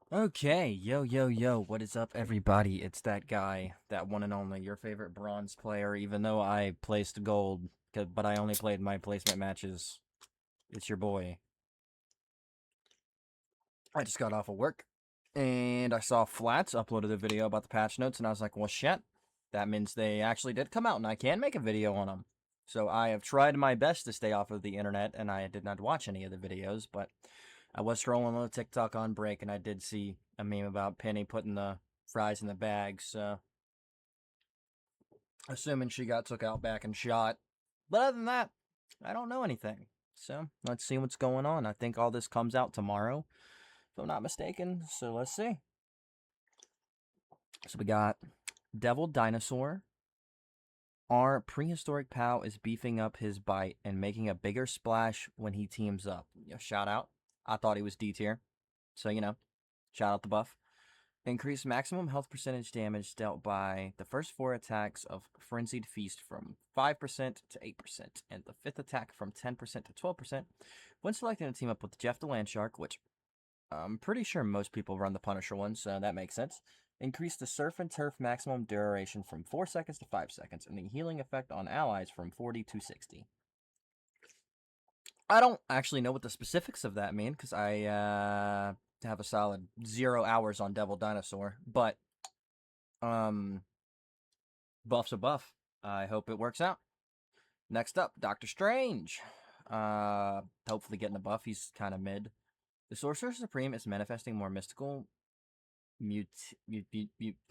Okay, yo, what is up, everybody? It's that guy, that one and only, your favorite bronze player, even though I placed gold, but I only played my placement matches. It's your boy. I just got off of work, and I saw Flats uploaded a video about the patch notes, and I was like, well, shit, that means they actually did come out, and I can make a video on them. So I have tried my best to stay off of the internet, and I did not watch any of the videos, but I was scrolling on TikTok on break, and I did see a meme about Penny putting the fries in the bag, so assuming she got took out back and shot. But other than that, I don't know anything. So let's see what's going on. I think all this comes out tomorrow, if I'm not mistaken. So let's see. So we got Devil Dinosaur. Our prehistoric pal is beefing up his bite and making a bigger splash when he teams up. Shout out. I thought he was D tier. So, shout out the buff. Increase maximum health percentage damage dealt by the first 4 attacks of Frenzied Feast from 5% to 8%, and the 5th attack from 10% to 12% when selecting a team up with Jeff the Landshark, which I'm pretty sure most people run the Punisher one, so that makes sense. Increase the Surf and Turf maximum duration from 4 seconds to 5 seconds, and the healing effect on allies from 40 to 60. I don't actually know what the specifics of that mean, because I have a solid 0 hours on Devil Dinosaur, but um, buff's a buff. I hope it works out. Next up, Doctor Strange. Hopefully getting a buff. He's kind of mid. The Sorcerer Supreme is manifesting more mystical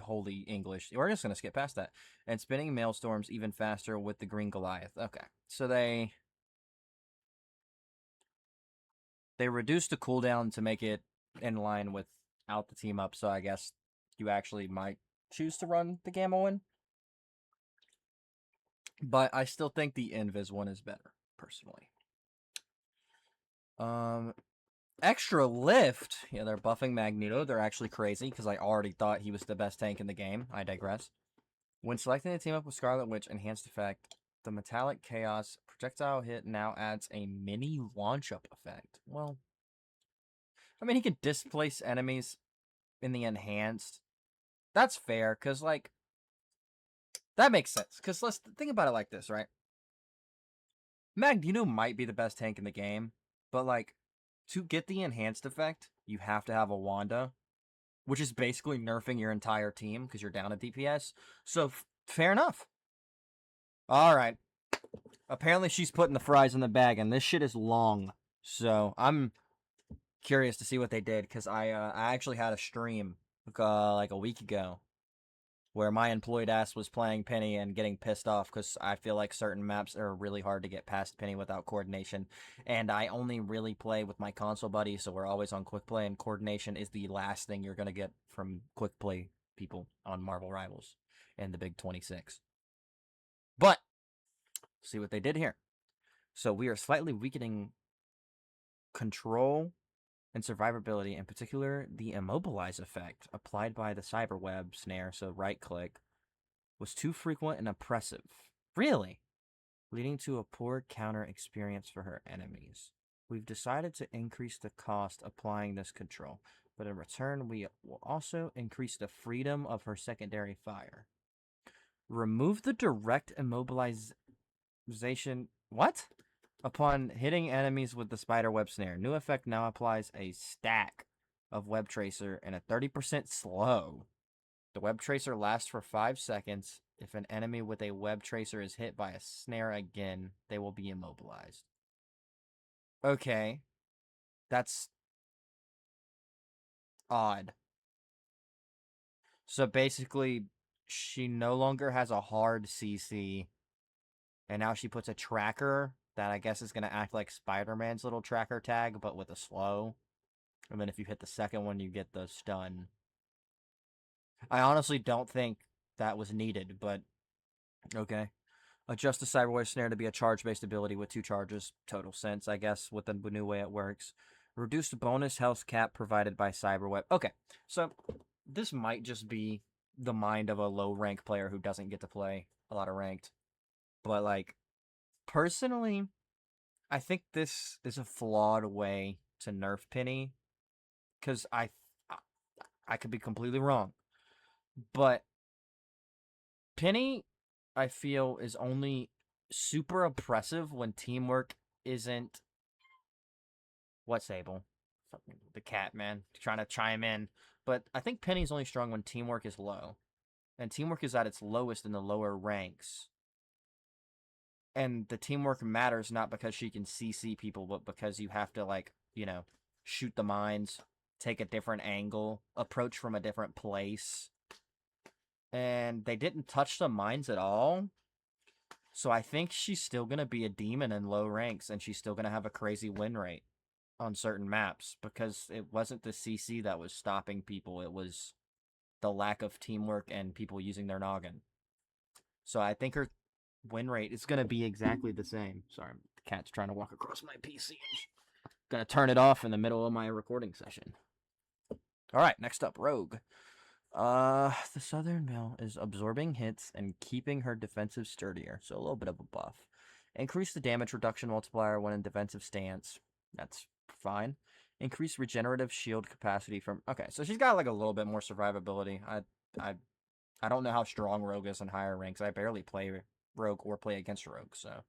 holy English. We're just gonna skip past that. And spinning maelstorms even faster with the Green Goliath. Okay. So they reduced the cooldown to make it in line without the team up, so I guess you actually might choose to run the Gamma one. But I still think the Invis one is better, personally. Um, Extra lift. Yeah, they're buffing Magneto. They're actually crazy because I already thought he was the best tank in the game. I digress. When selecting a team up with Scarlet Witch enhanced effect, the Metallic Chaos projectile hit now adds a mini launch up effect. Well, I mean, he can displace enemies in the enhanced. That's fair because, like, that makes sense. Because let's think about it like this, right? Magneto might be the best tank in the game, but, like, to get the enhanced effect, you have to have a Wanda, which is basically nerfing your entire team because you're down a DPS. So fair enough. All right. Apparently she's putting the fries in the bag, and this shit is long. So I'm curious to see what they did because I actually had a stream like a week ago where my employed ass was playing Penny and getting pissed off because I feel like certain maps are really hard to get past Penny without coordination. And I only really play with my console buddy, so we're always on quick play, and coordination is the last thing you're going to get from quick play people on Marvel Rivals and the Big 26. But, see what they did here. So we are slightly weakening control and survivability, in particular the immobilize effect applied by the cyberweb snare, so right click, was too frequent and oppressive. Really? Leading to a poor counter experience for her enemies. We've decided to increase the cost applying this control, but in return, we will also increase the freedom of her secondary fire. Remove the direct immobilization. What? Upon hitting enemies with the spider web snare, new effect now applies a stack of web tracer and a 30% slow. The web tracer lasts for 5 seconds. If an enemy with a web tracer is hit by a snare again, they will be immobilized. Okay, that's odd. So basically, she no longer has a hard CC, and now she puts a tracker that I guess is going to act like Spider Man's little tracker tag, but with a slow. And then if you hit the second one, you get the stun. I honestly don't think that was needed, but okay. Adjust the Cyberwave Snare to be a charge-based ability with 2 charges. Total sense, I guess, with the new way it works. Reduced bonus health cap provided by Cyberweb. Okay, so this might just be the mind of a low-rank player who doesn't get to play a lot of ranked. But, like, personally, I think this is a flawed way to nerf Penny. Because I could be completely wrong. But Penny, I feel, is only super oppressive when teamwork isn't. What, Sable? Fucking the cat, man. Trying to chime in. But I think Penny's only strong when teamwork is low. And teamwork is at its lowest in the lower ranks. And the teamwork matters not because she can CC people, but because you have to, like, shoot the mines, take a different angle, approach from a different place. And they didn't touch the mines at all. So I think she's still going to be a demon in low ranks, and she's still going to have a crazy win rate on certain maps because it wasn't the CC that was stopping people. It was the lack of teamwork and people using their noggin. So I think her win rate is going to be exactly the same. Sorry, the cat's trying to walk across my PC. Gonna turn it off in the middle of my recording session. All right, next up, Rogue. The Southern Belle is absorbing hits and keeping her defensive sturdier, so a little bit of a buff. Increase the damage reduction multiplier when in defensive stance. That's fine. Increase regenerative shield capacity from. Okay, so she's got like a little bit more survivability. I don't know how strong Rogue is in higher ranks. I barely play Rogue or play against Rogue, so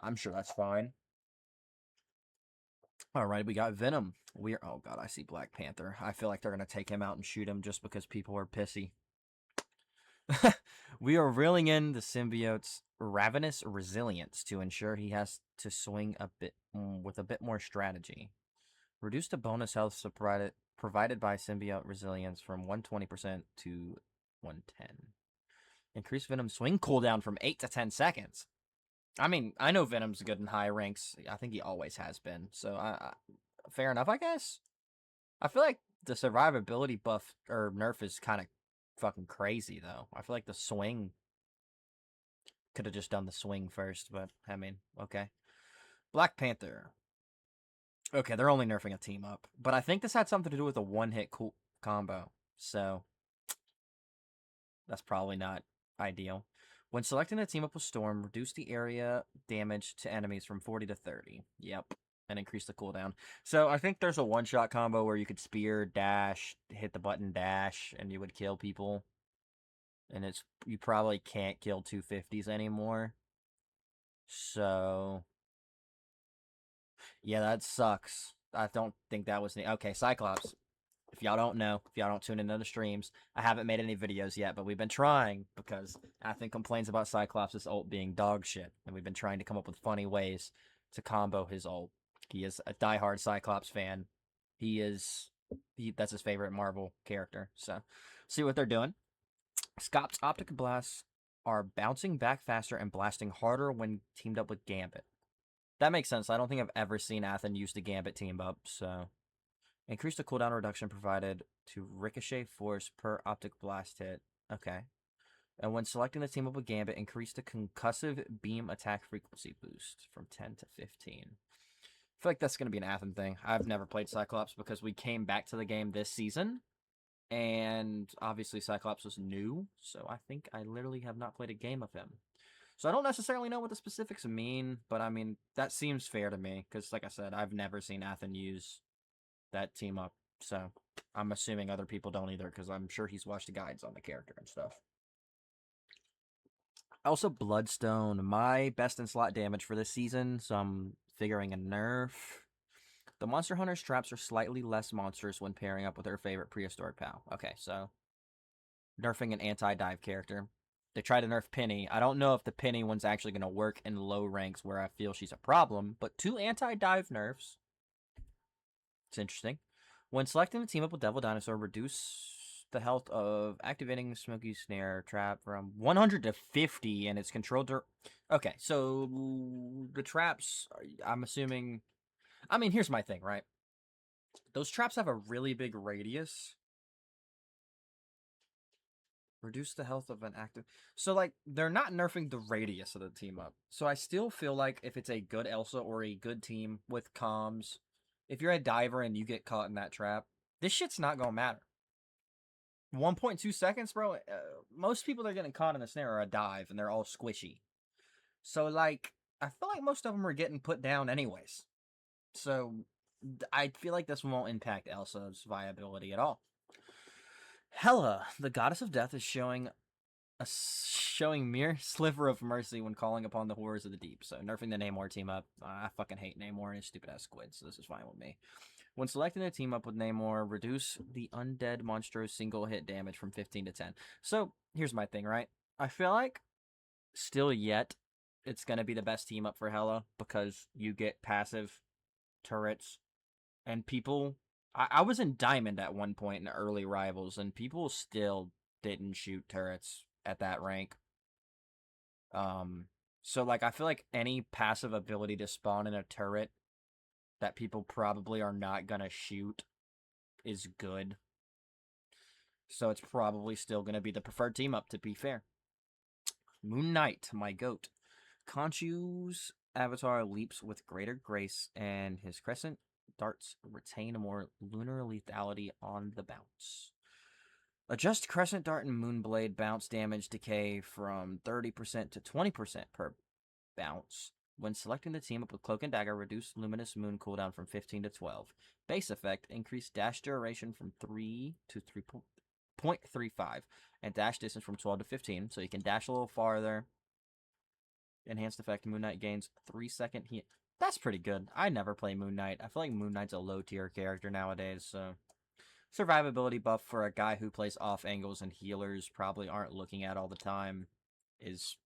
I'm sure that's fine. All right, we got Venom. Oh god, I see Black Panther. I feel like they're gonna take him out and shoot him just because people are pissy. We are reeling in the symbiote's ravenous resilience to ensure he has to swing a bit with a bit more strategy. Reduce the bonus health provided by symbiote resilience from 120% to 110. Increase Venom's swing cooldown from 8 to 10 seconds. I mean, I know Venom's good in high ranks. I think he always has been. So, fair enough, I guess. I feel like the survivability buff or nerf is kind of fucking crazy, though. I feel like the swing could have just done the swing first, but I mean, okay. Black Panther. Okay, they're only nerfing a team up, but I think this had something to do with a one-hit combo. So that's probably not ideal. When selecting a team up with Storm, reduce the area damage to enemies from 40 to 30. Yep. And increase the cooldown. So I think there's a one-shot combo where you could spear, dash, hit the button dash, and you would kill people. And you probably can't kill 250s anymore. So yeah, that sucks. I don't think that was okay, Cyclops. If y'all don't know, if y'all don't tune into the streams, I haven't made any videos yet, but we've been trying because Athen complains about Cyclops' ult being dog shit, and we've been trying to come up with funny ways to combo his ult. He is a diehard Cyclops fan. That's his favorite Marvel character. So, see what they're doing. Scott's Optic Blasts are bouncing back faster and blasting harder when teamed up with Gambit. That makes sense. I don't think I've ever seen Athen use the Gambit team up, so... Increase the cooldown reduction provided to ricochet force per optic blast hit. Okay. And when selecting the team up with Gambit, increase the concussive beam attack frequency boost from 10 to 15. I feel like that's going to be an Athen thing. I've never played Cyclops because we came back to the game this season. And obviously Cyclops was new. So I think I literally have not played a game of him. So I don't necessarily know what the specifics mean. But I mean, that seems fair to me. Because like I said, I've never seen Athen use that team up. So I'm assuming other people don't either because I'm sure he's watched the guides on the character and stuff. Also, Bloodstone, my best in slot damage for this season, so I'm figuring a nerf. The Monster Hunter's traps are slightly less monsters when pairing up with her favorite prehistoric pal. Okay, so nerfing an anti-dive character. They try to nerf Penny. I don't know if the Penny one's actually going to work in low ranks where I feel she's a problem, but 2 anti-dive nerfs. It's interesting. When selecting the team up with Devil Dinosaur, reduce the health of activating Smoky Snare trap from 100 to 50, and it's controlled. Okay, so the traps, I'm assuming. I mean, here's my thing, right? Those traps have a really big radius. Reduce the health of an active. So, like, they're not nerfing the radius of the team up. So, I still feel like if it's a good Elsa or a good team with comms, if you're a diver and you get caught in that trap, this shit's not gonna matter. 1.2 seconds, bro. Most people that are getting caught in the snare are a dive, and they're all squishy. So, like, I feel like most of them are getting put down anyways. So, I feel like this won't impact Elsa's viability at all. Hela, the goddess of death, is showing mere sliver of mercy when calling upon the horrors of the deep. So nerfing the Namor team up. I fucking hate Namor and his stupid ass squid, so this is fine with me. When selecting a team up with Namor, reduce the undead monster's single hit damage from 15 to 10. So here's my thing, right? I feel like still yet it's gonna be the best team up for Hela because you get passive turrets and people. I was in Diamond at one point in early Rivals, and people still didn't shoot turrets at that rank. Um, so like I feel like any passive ability to spawn in a turret that people probably are not gonna shoot is good. So it's probably still gonna be the preferred team up, to be fair. Moon Knight, my goat. Khonshu's avatar leaps with greater grace, and his crescent darts retain a more lunar lethality on the bounce. Adjust Crescent Dart and Moonblade bounce damage decay from 30% to 20% per bounce. When selecting the team up with Cloak and Dagger, reduce Luminous Moon cooldown from 15 to 12. Base effect, increase dash duration from 3 to 3.35, and dash distance from 12 to 15, so you can dash a little farther. Enhanced effect, Moon Knight gains 3-second heat. That's pretty good. I never play Moon Knight. I feel like Moon Knight's a low tier character nowadays, so survivability buff for a guy who plays off angles and healers probably aren't looking at all the time is,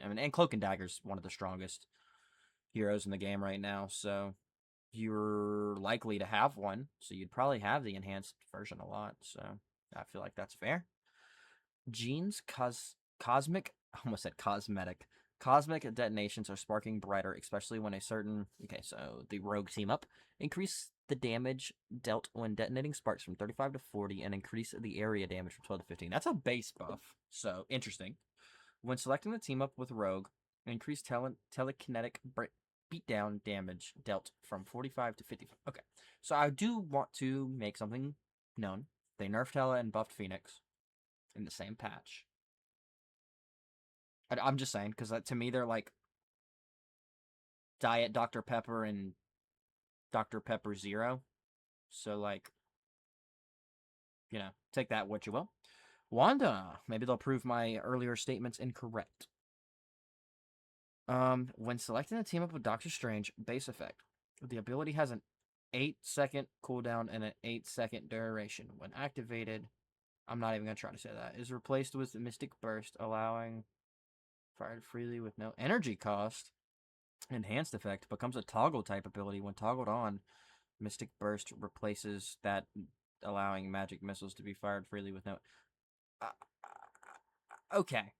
I mean, and Cloak and Dagger's one of the strongest heroes in the game right now, so you're likely to have one, so you'd probably have the enhanced version a lot, so I feel like that's fair. Jean's cosmic, I almost said cosmetic. Cosmic detonations are sparking brighter, especially when a certain, okay, so the rogue team up, increase the damage dealt when detonating sparks from 35 to 40 and increase the area damage from 12 to 15. That's a base buff, so interesting. When selecting the team up with rogue, increase telekinetic beatdown damage dealt from 45 to 55. Okay, so I do want to make something known. They nerfed Hela and buffed Phoenix in the same patch. I'm just saying, because to me, they're like Diet Dr. Pepper and Dr. Pepper Zero. So, like, take that what you will. Wanda, maybe they'll prove my earlier statements incorrect. When selecting a team up with Doctor Strange, base effect. The ability has an 8-second cooldown and an 8-second duration. When activated, I'm not even going to try to say that, is replaced with Mystic Burst, allowing fired freely with no energy cost. Enhanced effect becomes a toggle type ability. When toggled on, Mystic Burst replaces that, allowing magic missiles to be fired freely with no. Okay.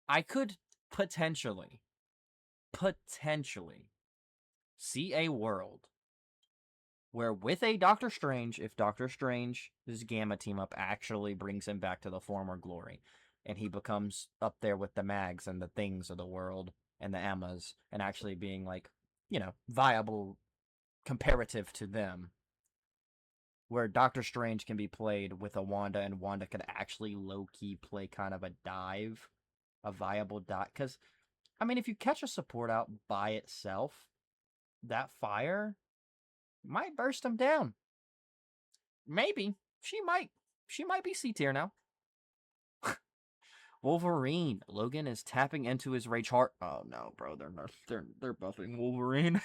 I could potentially see a world where with a Doctor Strange, if Doctor Strange's Gamma team up actually brings him back to the former glory, and he becomes up there with the Mags and the Things of the world and the Emmas, and actually being like, viable comparative to them, where Doctor Strange can be played with a Wanda, and Wanda could actually low-key play kind of a viable dot. Because, I mean, if you catch a support out by itself, that fire might burst him down. Maybe. She might be C tier now. Wolverine. Logan is tapping into his rage heart. Oh no, bro, they're buffing Wolverine.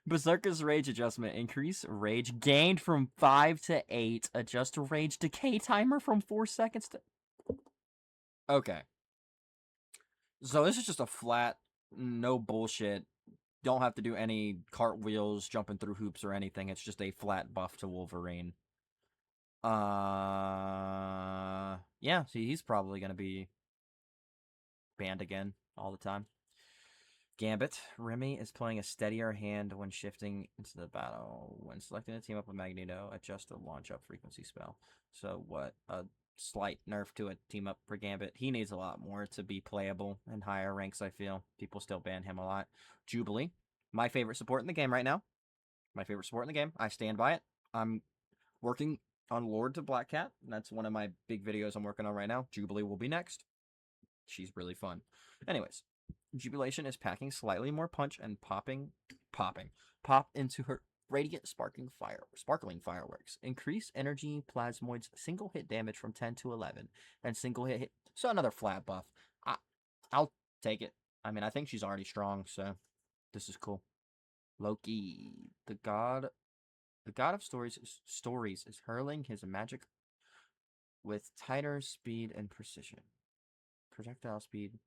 Berserker's rage adjustment. Increase rage gained from 5 to 8. Adjust rage decay timer from 4 seconds to. Okay. So this is just a flat, no bullshit. Don't have to do any cartwheels, jumping through hoops or anything. It's just a flat buff to Wolverine. Yeah, see, he's probably gonna be banned again all the time. Gambit. Remy is playing a steadier hand when shifting into the battle. When selecting a team up with Magneto, adjust the launch up frequency spell. So what? A slight nerf to a team up for Gambit. He needs a lot more to be playable in higher ranks, I feel. People still ban him a lot. Jubilee. My favorite support in the game right now. I stand by it. I'm working on Lord to Black Cat. That's one of my big videos I'm working on right now. Jubilee will be next. She's really fun. Anyways, Jubilation is packing slightly more punch and pop into her Radiant Sparkling Fireworks. Increase energy plasmoid's single hit damage from 10 to 11. And single hit. So another flat buff. I'll take it. I mean, I think she's already strong, so this is cool. Loki, the god of stories is hurling his magic with tighter speed and precision. Projectile speed.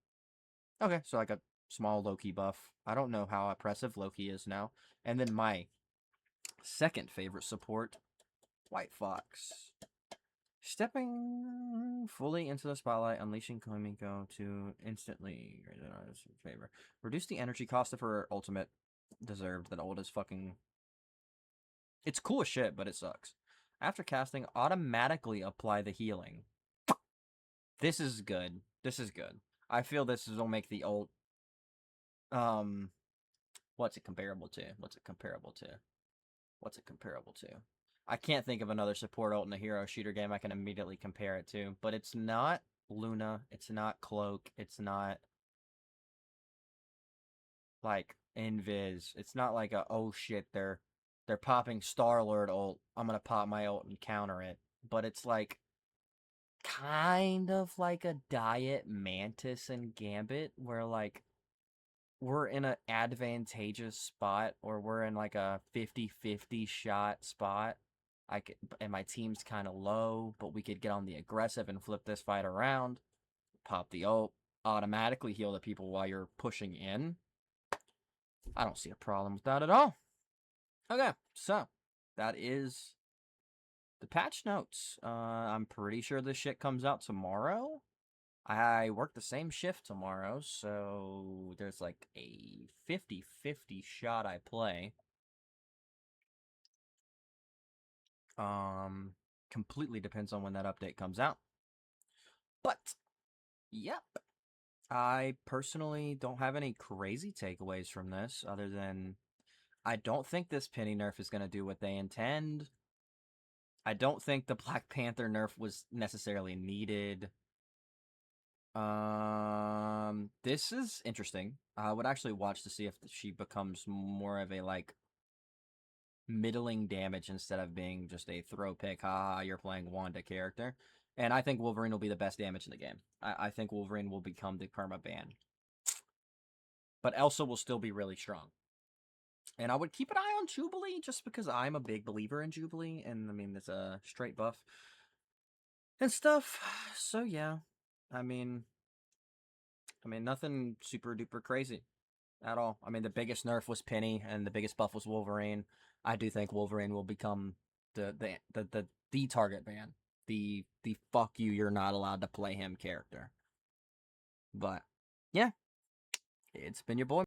Okay, so like a small Loki buff. I don't know how oppressive Loki is now. And then my second favorite support, White Fox. Stepping fully into the spotlight, unleashing Kamiko to instantly favor. Reduce the energy cost of her ultimate. Deserved. That ult is fucking... It's cool as shit, but it sucks. After casting, automatically apply the healing. This is good. This is good. I feel this will make the ult... What's it comparable to? What's it comparable to? What's it comparable to? I can't think of another support ult in a hero shooter game I can immediately compare it to, but it's not Luna, it's not Cloak, it's not like Invis, it's not like a oh shit they're popping Star-Lord ult, I'm gonna pop my ult and counter it, but it's like kind of like a Diet Mantis and Gambit where like we're in an advantageous spot or we're in like a 50-50 shot spot. And my team's kind of low, but we could get on the aggressive and flip this fight around. Pop the ult, automatically heal the people while you're pushing in. I don't see a problem with that at all. Okay, so that is the patch notes. I'm pretty sure this shit comes out tomorrow. I work the same shift tomorrow, so there's like a 50-50 shot I play. Completely depends on when that update comes out. But, yep. I personally don't have any crazy takeaways from this, other than I don't think this Penny nerf is going to do what they intend. I don't think the Black Panther nerf was necessarily needed. This is interesting. I would actually watch to see if she becomes more of a, like, middling damage instead of being just a throw pick, haha, you're playing Wanda character. And I think Wolverine will be the best damage in the game. I think Wolverine will become the perma ban. But Elsa will still be really strong. And I would keep an eye on Jubilee just because I'm a big believer in Jubilee. And I mean, it's a straight buff and stuff. So yeah, I mean, nothing super duper crazy at all. I mean, the biggest nerf was Penny and the biggest buff was Wolverine. I do think Wolverine will become the target ban. The fuck you, you're not allowed to play him character. But yeah, it's been your boy.